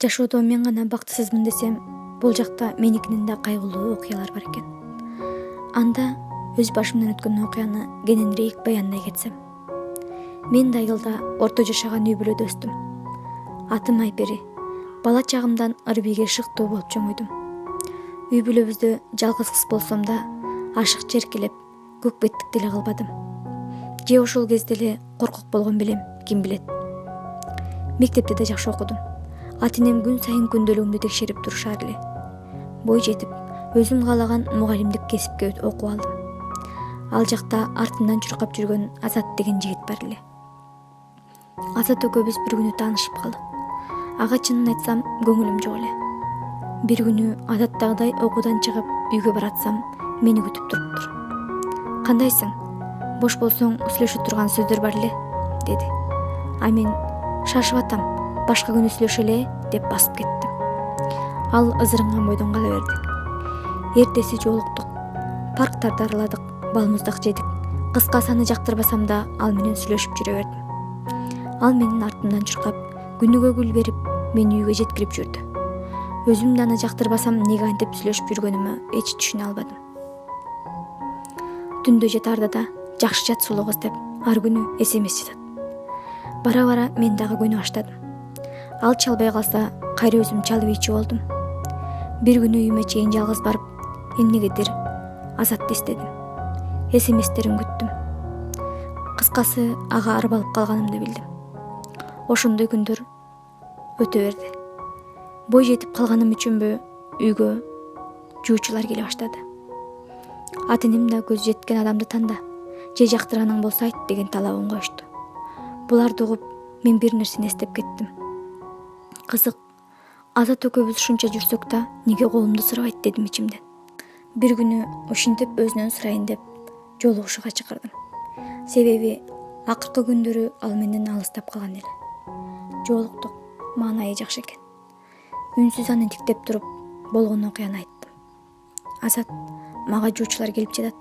Жашоодо мен гана бактысызмын десем, бул жакта меникинен да кайгылуу окуялар бар экен. Анда өз башымдан өткөн окуяны кененирээк баяндай кетсем. Мен да айылда орто жашаган үй бүлөдө өстүм. Атым Айпери. Бала чагымдан ырбийге шыктуу болуп чоңойдум. Үй бүлөбүздө жалгыз кыз болсом да, ашык черкелеп, көк беттик деле кылбадым. Же ошол кезде эле коркок болгон белем, ким билет. Мектепте да жакшы окудум. Ата-энем күн сайын күндөлүгүмдү текшерип турушар эле. Бой жетип, өзүм каалаган мугалимдик кесипке окуп алдым. Ал жакта артымдан чуркап жүргөн Азат деген жигит бар эле. Азат экөөбүз бир күнү таанышып калдык. Ага чынын айтсам, көңүлүм жок эле. Бир күнү адаттагыдай окуудан чыгып үйгө баратсам, мени күтүп туруптур. "Кандайсың? Бош болсоң сүйлөшө турган сөздөр бар эле", деди. А мен "Шашып атам, башка күнү сүйлөшөлү" деп басып кеттим. Ал ызырынган бойдон кала берди. Эртеси жолуктук. Парктарды араладык, балмуздак жедик. Кыскасы аны жактырбасам да ал менен сүйлөшүп жүрө бердим. Ал менин артымдан чуркап, күнүгө гүл берип, мени үйгө жеткирип жүрдү. Өзүм да аны жактырбасам эмнеге антип сүйлөшүп жүргөнүмө эч түшүнө албадым. Түндө жатаарда да "Жакшы жат сулуу кыз" деп ар күнү СМС жазат. Бара-бара мен дагы көйнө баштадым. Ал чалбай калса, кайра өзүм чалып ийчү болдум. Бир күнү үйүмө чейин жалгыз барып, эмнегедир Азатты эстедим. СМСтерин күттүм. Кыскасы, ага арбалып калганымды билдим. Ошондой күндөр өтө берди. Бой жетип калганым үчүнбү, үйгө жуучулар келе баштады. Ата-энем да көзү жеткен адамды танда, же жактырганың болсо айт деген талабын коюшту. Буларды угуп, мен бир нерсени эстеп кеттим. Кызык, Азат экөөбүз ушунча жүрсөк да, неге колумду сурабайт дедим ичимден. Бир күнү ушинтип өзүнөн сурайын деп жолугушууга чакырдым. Себеби акыркы күндөрү ал менден алыстап калган эле. Жолуктук, маанайы жакшы экен. Үнсүз аны тиктеп туруп, болгон окуяны айттым. "Азат, мага жуучулар келип жатат.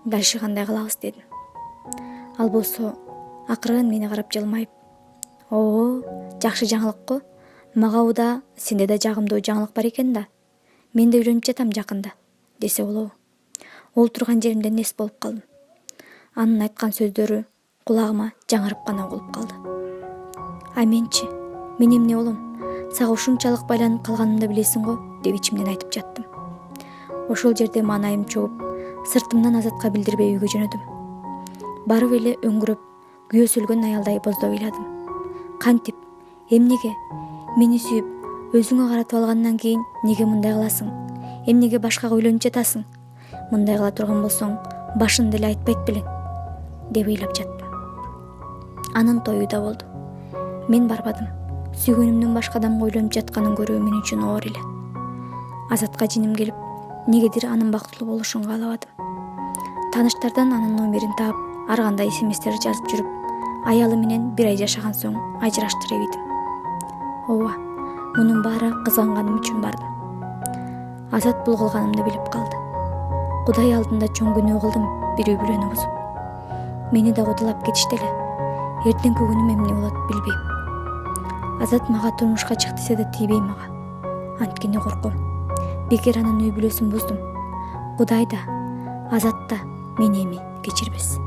Дальше кандай кылабыз" дедим. Ал болсо акырын мени карап жылмайып: "Оо, жакшы жаңылык го. Мага уда сенде да жагымдуу жаңылык бар экен да. Мен да үйлөнүп жатам жакында" десе болобу. Ол турган жеримден эс болуп калдым. Анын айткан сөздөрү кулагыма жаңырып гана угулуп калды. "А менчи? Мен эмне болом? Сага ушунчалык байланып калганымды билесиң го" деп ичимден айтып жаттым. Ошол жерде маанайым чогуп, сыртымдан Азатка билдирбей үйгө жөнөдүм. Барып эле өңгүрөп, күйөөсү өлгөн аялдай боздоп ыйладым. Кантип? Эмнеге? Мени сүйүп, өзүңө каратып алгандан кийин неге мындай кыласың? Эмнеге башкага үйлөнүп жатасың? Мындай кыла турган болсоң, башында эле айтпайт белең, деп ыйлап жаттым. Анын тою да болду. Мен барбадым. Сүйгөнүмдүн башка адамга үйлөнүп жатканын көрүү мен үчүн оор эле. Азатка жиним келип, негедир анын бактылуу болушун каалабадым. Тааныштардан анын номерин таап, ар кандай СМСтер жазып жүрүп, аялы менен бир ай жашаган соң ажыраштыра ийдим. Ооба, мунун баары кызганганым үчүн бардым. Азат бул кылганымды билип калды. Кудай алдында чоң күнөө кылдым бир үй бүлөнү бузуп. Мени да кудалап кетишти эле. Эртеңки күнүм эмне болот билбейм. Азат мага турмушка чык десе да тийбей мага. Анткени корком. Бекер анын үй бүлөсүн буздум. Кудай да, Азат да мени эми кечирбес.